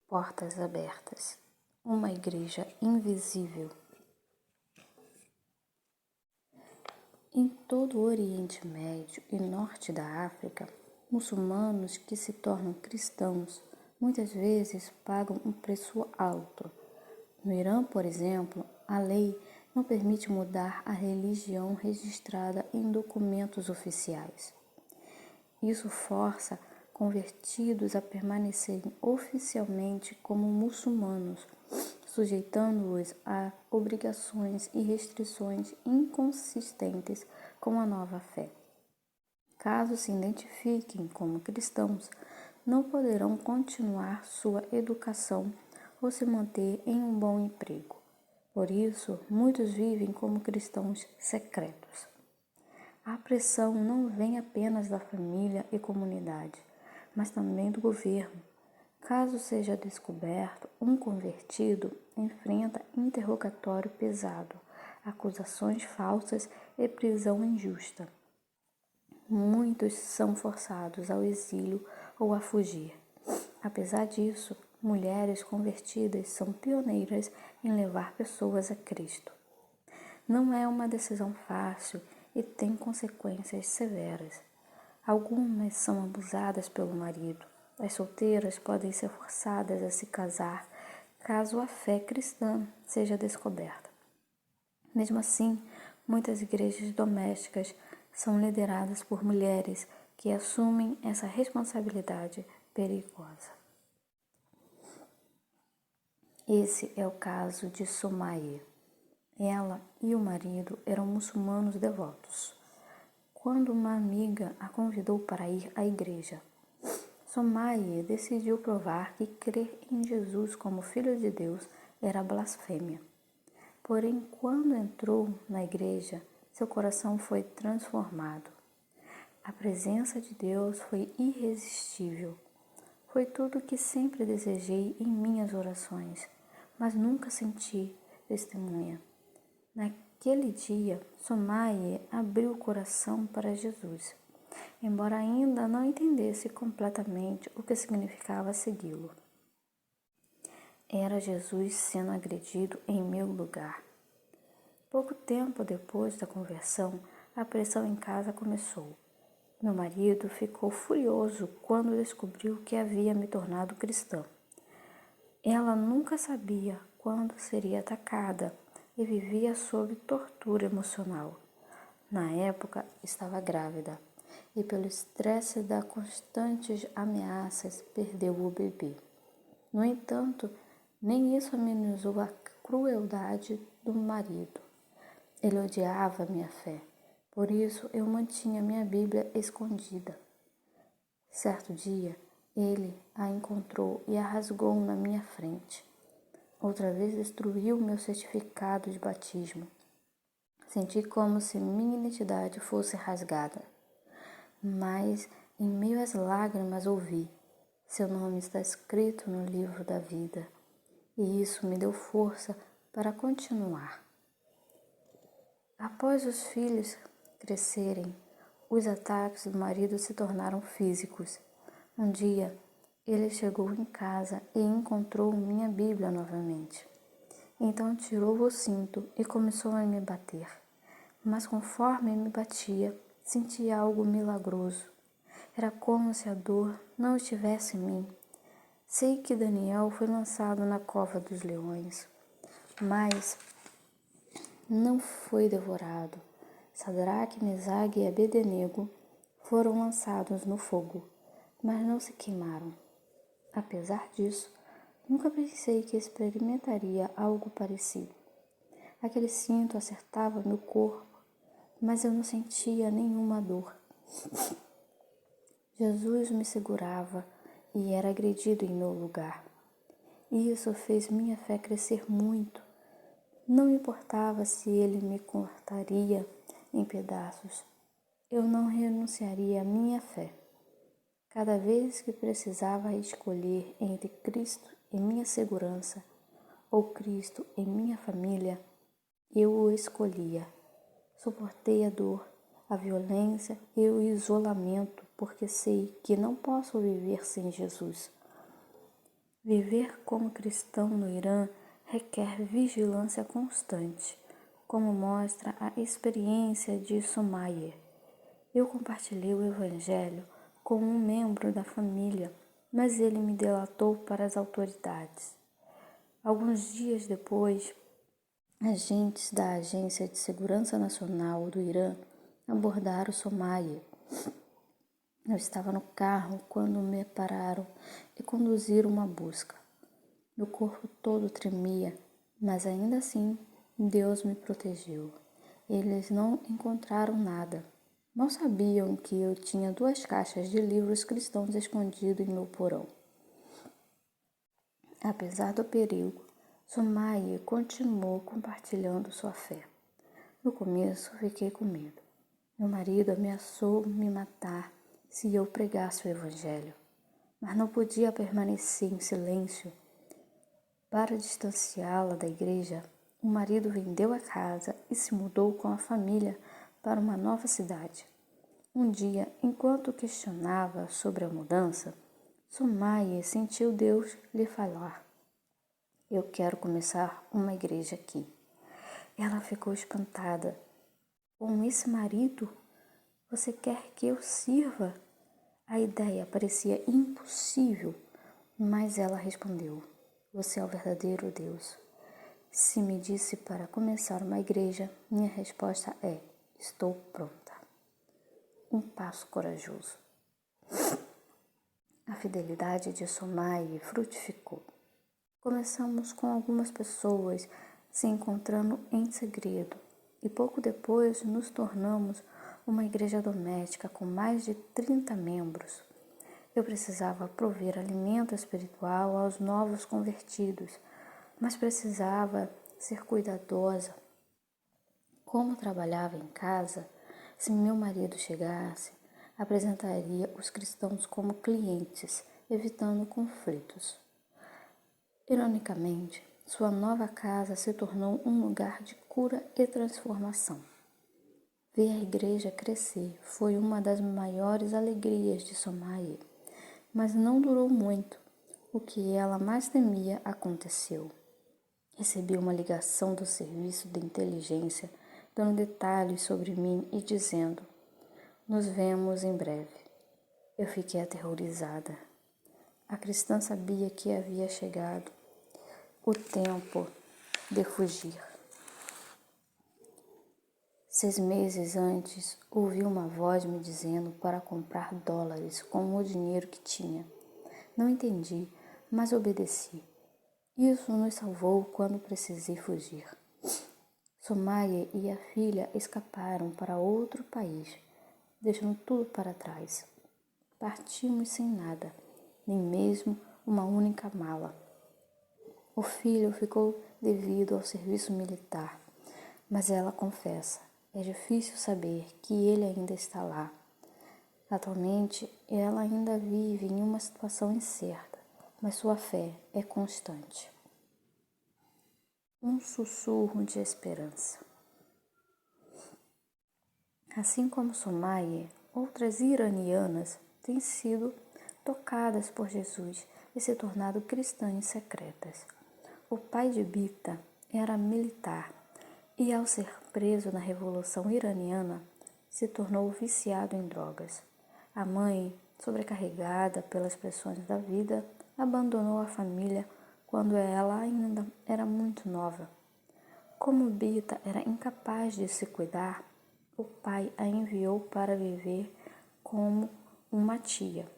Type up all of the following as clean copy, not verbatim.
Portas abertas. Uma igreja invisível. Em todo o Oriente Médio e norte da África, muçulmanos que se tornam cristãos muitas vezes pagam um preço alto. No Irã, por exemplo, a lei não permite mudar a religião registrada em documentos oficiais. Isso força convertidos a permanecerem oficialmente como muçulmanos, sujeitando-os a obrigações e restrições inconsistentes com a nova fé. Caso se identifiquem como cristãos, não poderão continuar sua educação ou se manter em um bom emprego. Por isso, muitos vivem como cristãos secretos. A pressão não vem apenas da família e comunidade, mas também do governo. Caso seja descoberto, um convertido enfrenta interrogatório pesado, acusações falsas e prisão injusta. Muitos são forçados ao exílio ou a fugir. Apesar disso, mulheres convertidas são pioneiras em levar pessoas a Cristo. Não é uma decisão fácil e tem consequências severas. Algumas são abusadas pelo marido. As solteiras podem ser forçadas a se casar caso a fé cristã seja descoberta. Mesmo assim, muitas igrejas domésticas são lideradas por mulheres que assumem essa responsabilidade perigosa. Esse é o caso de Somaia. Ela e o marido eram muçulmanos devotos. Quando uma amiga a convidou para ir à igreja, Somaia decidiu provar que crer em Jesus como Filho de Deus era blasfêmia. Porém, quando entrou na igreja, seu coração foi transformado. A presença de Deus foi irresistível. Foi tudo o que sempre desejei em minhas orações, mas nunca senti testemunha. Naquele dia, Somaia abriu o coração para Jesus, embora ainda não entendesse completamente o que significava segui-lo. Era Jesus sendo agredido em meu lugar. Pouco tempo depois da conversão, a pressão em casa começou. Meu marido ficou furioso quando descobriu que havia me tornado cristã. Ela nunca sabia quando seria atacada e vivia sob tortura emocional. Na época, estava grávida e, pelo estresse das constantes ameaças, perdeu o bebê. No entanto, nem isso amenizou a crueldade do marido. Ele odiava minha fé, por isso eu mantinha minha Bíblia escondida. Certo dia, ele a encontrou e a rasgou na minha frente. Outra vez destruiu meu certificado de batismo. Senti como se minha identidade fosse rasgada. Mas, em meio às lágrimas, ouvi: seu nome está escrito no livro da vida. E isso me deu força para continuar. Após os filhos crescerem, os ataques do marido se tornaram físicos. Um dia, ele chegou em casa e encontrou minha Bíblia novamente. Então tirou o cinto e começou a me bater. Mas conforme me batia, sentia algo milagroso. Era como se a dor não estivesse em mim. Sei que Daniel foi lançado na cova dos leões, mas não foi devorado. Sadraque, Mesaque e Abednego foram lançados no fogo, mas não se queimaram. Apesar disso, nunca pensei que experimentaria algo parecido. Aquele cinto acertava meu corpo, mas eu não sentia nenhuma dor. Jesus me segurava e era agredido em meu lugar. E isso fez minha fé crescer muito. Não importava se ele me cortaria em pedaços. Eu não renunciaria à minha fé. Cada vez que precisava escolher entre Cristo e minha segurança ou Cristo e minha família, eu o escolhia. Suportei a dor, a violência e o isolamento porque sei que não posso viver sem Jesus. Viver como cristão no Irã requer vigilância constante, como mostra a experiência de Sumaye. Eu compartilhei o Evangelho com um membro da família, mas ele me delatou para as autoridades. Alguns dias depois, agentes da Agência de Segurança Nacional do Irã abordaram Sumaye. Eu estava no carro quando me pararam e conduziram uma busca. Meu corpo todo tremia, mas ainda assim Deus me protegeu. Eles não encontraram nada. Mal sabiam que eu tinha 2 caixas de livros cristãos escondidos em meu porão. Apesar do perigo, Sumaye continuou compartilhando sua fé. No começo, fiquei com medo. Meu marido ameaçou me matar se eu pregasse o Evangelho, mas não podia permanecer em silêncio. Para distanciá-la da igreja, o marido vendeu a casa e se mudou com a família para uma nova cidade. Um dia, enquanto questionava sobre a mudança, Sumaye sentiu Deus lhe falar: "Eu quero começar uma igreja aqui." Ela ficou espantada. "Com esse marido, você quer que eu sirva?" A ideia parecia impossível, mas ela respondeu: "Você é o verdadeiro Deus. Se me disse para começar uma igreja, minha resposta é: estou pronta." Um passo corajoso. A fidelidade de Sumaye frutificou. Começamos com algumas pessoas se encontrando em segredo e pouco depois nos tornamos uma igreja doméstica com mais de 30 membros. Eu precisava prover alimento espiritual aos novos convertidos, mas precisava ser cuidadosa. Como trabalhava em casa, se meu marido chegasse, apresentaria os cristãos como clientes, evitando conflitos. Ironicamente, sua nova casa se tornou um lugar de cura e transformação. Ver a igreja crescer foi uma das maiores alegrias de Sumaye, mas não durou muito. O que ela mais temia aconteceu. Recebi uma ligação do serviço de inteligência dando detalhes sobre mim e dizendo: "Nos vemos em breve." Eu fiquei aterrorizada. A cristã sabia que havia chegado o tempo de fugir. 6 meses antes, ouvi uma voz me dizendo para comprar dólares com o dinheiro que tinha. Não entendi, mas obedeci. Isso nos salvou quando precisei fugir. Sumaye e a filha escaparam para outro país, deixando tudo para trás. Partimos sem nada, nem mesmo uma única mala. O filho ficou devido ao serviço militar, mas ela confessa: é difícil saber que ele ainda está lá. Atualmente, ela ainda vive em uma situação incerta, mas sua fé é constante. Um sussurro de esperança. Assim como Sumaye, outras iranianas têm sido tocadas por Jesus e se tornado cristãs secretas. O pai de Bita era militar e, ao ser preso na Revolução Iraniana, se tornou viciado em drogas. A mãe, sobrecarregada pelas pressões da vida, abandonou a família quando ela ainda era muito nova. Como Bita era incapaz de se cuidar, o pai a enviou para viver como uma tia.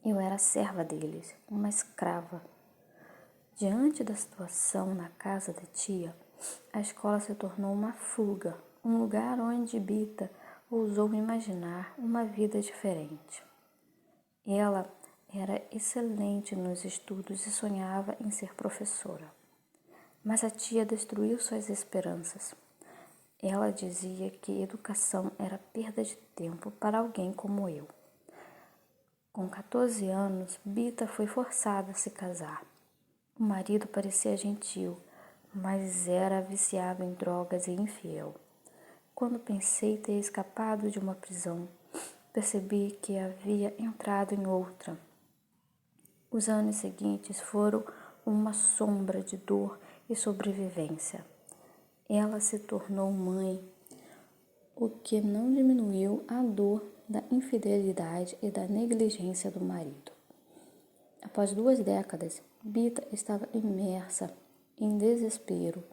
Eu era serva deles, uma escrava. Diante da situação na casa da tia, a escola se tornou uma fuga, um lugar onde Bita ousou imaginar uma vida diferente. Ela era excelente nos estudos e sonhava em ser professora. Mas a tia destruiu suas esperanças. Ela dizia que educação era perda de tempo para alguém como eu. Com 14 anos, Bita foi forçada a se casar. O marido parecia gentil, mas era viciado em drogas e infiel. Quando pensei ter escapado de uma prisão, percebi que havia entrado em outra. Os anos seguintes foram uma sombra de dor e sobrevivência. Ela se tornou mãe, o que não diminuiu a dor da infidelidade e da negligência do marido. Após 2 décadas, Bita estava imersa em desespero,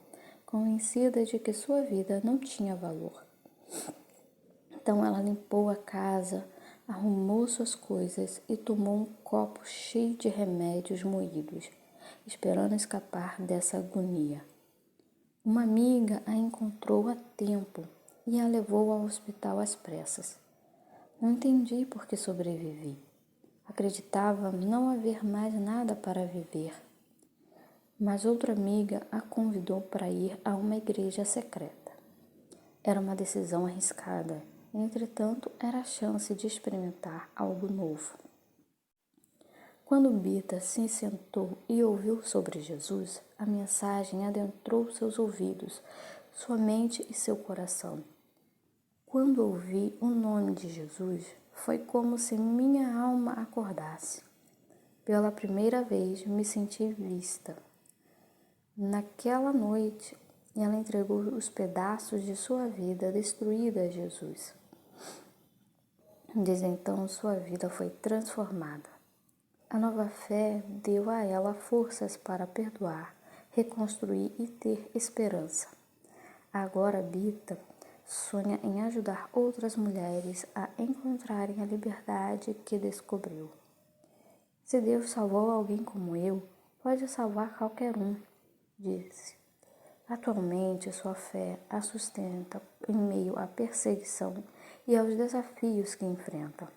convencida de que sua vida não tinha valor. Então ela limpou a casa, arrumou suas coisas e tomou um copo cheio de remédios moídos, esperando escapar dessa agonia. Uma amiga a encontrou a tempo e a levou ao hospital às pressas. Não entendi por que sobrevivi. Acreditava não haver mais nada para viver. Mas outra amiga a convidou para ir a uma igreja secreta. Era uma decisão arriscada. Entretanto, era a chance de experimentar algo novo. Quando Bita se sentou e ouviu sobre Jesus, a mensagem adentrou seus ouvidos, sua mente e seu coração. Quando ouvi o nome de Jesus, foi como se minha alma acordasse. Pela primeira vez, me senti vista. Naquela noite, ela entregou os pedaços de sua vida destruída a Jesus. Desde então, sua vida foi transformada. A nova fé deu a ela forças para perdoar, reconstruir e ter esperança. Agora, Bita sonha em ajudar outras mulheres a encontrarem a liberdade que descobriu. Se Deus salvou alguém como eu, pode salvar qualquer um, disse. Atualmente, sua fé a sustenta em meio à perseguição e aos desafios que enfrenta.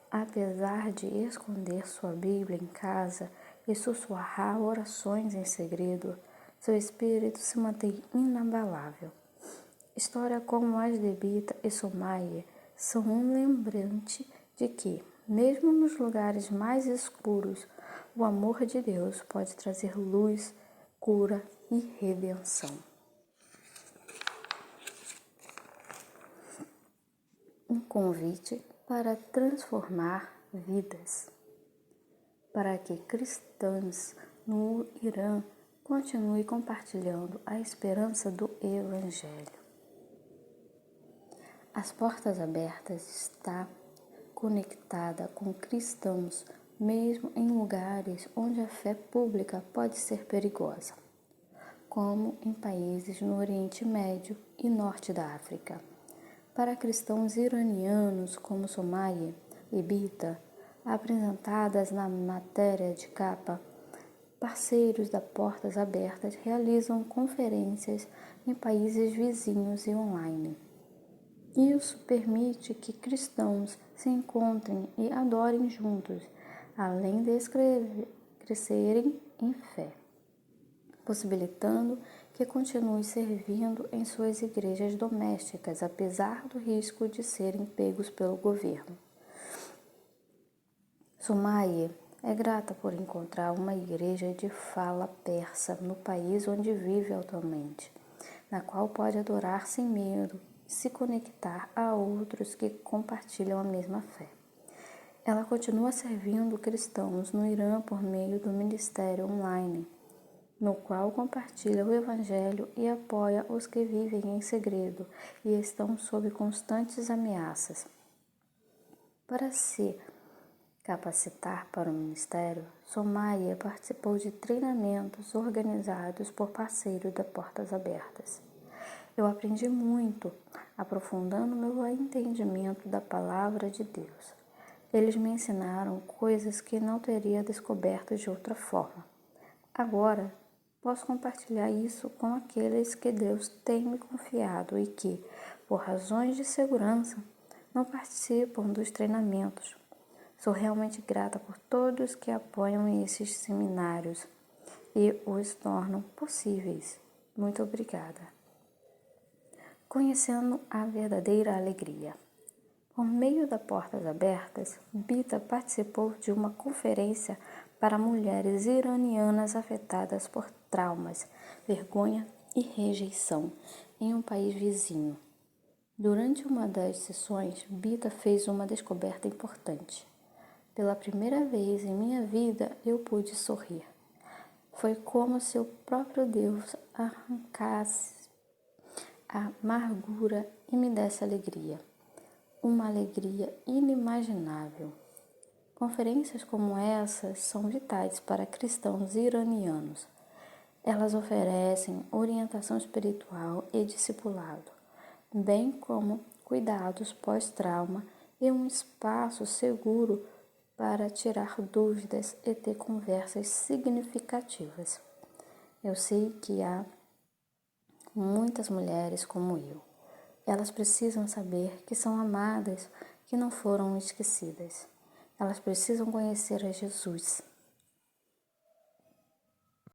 Apesar de esconder sua Bíblia em casa e sussurrar orações em segredo, seu espírito se mantém inabalável. Histórias como as de Bita e Somaia são um lembrete de que, mesmo nos lugares mais escuros, o amor de Deus pode trazer luz, cura e redenção. Um convite para transformar vidas, para que cristãos no Irã continuem compartilhando a esperança do Evangelho. As Portas Abertas está conectada com cristãos, mesmo em lugares onde a fé pública pode ser perigosa, como em países no Oriente Médio e Norte da África. Para cristãos iranianos como Somaia e Bita, apresentadas na matéria de capa, parceiros da Portas Abertas realizam conferências em países vizinhos e online. Isso permite que cristãos se encontrem e adorem juntos, além de crescerem em fé, possibilitando que continuem servindo em suas igrejas domésticas, apesar do risco de serem pegos pelo governo. Somaia é grata por encontrar uma igreja de fala persa no país onde vive atualmente, na qual pode adorar sem medo e se conectar a outros que compartilham a mesma fé. Ela continua servindo cristãos no Irã por meio do ministério online, no qual compartilha o Evangelho e apoia os que vivem em segredo e estão sob constantes ameaças. Para se capacitar para o ministério, Somaia participou de treinamentos organizados por parceiros da Portas Abertas. Eu aprendi muito, aprofundando meu entendimento da palavra de Deus. Eles me ensinaram coisas que não teria descoberto de outra forma. Agora, posso compartilhar isso com aqueles que Deus tem me confiado e que, por razões de segurança, não participam dos treinamentos. Sou realmente grata por todos que apoiam esses seminários e os tornam possíveis. Muito obrigada. Conhecendo a verdadeira alegria. Por meio da Portas Abertas, Bita participou de uma conferência para mulheres iranianas afetadas por traumas, vergonha e rejeição em um país vizinho. Durante uma das sessões, Bita fez uma descoberta importante. Pela primeira vez em minha vida eu pude sorrir. Foi como se o próprio Deus arrancasse a amargura e me desse alegria. Uma alegria inimaginável. Conferências como essas são vitais para cristãos iranianos. Elas oferecem orientação espiritual e discipulado, bem como cuidados pós-trauma e um espaço seguro para tirar dúvidas e ter conversas significativas. Eu sei que há muitas mulheres como eu. Elas precisam saber que são amadas, que não foram esquecidas. Elas precisam conhecer a Jesus.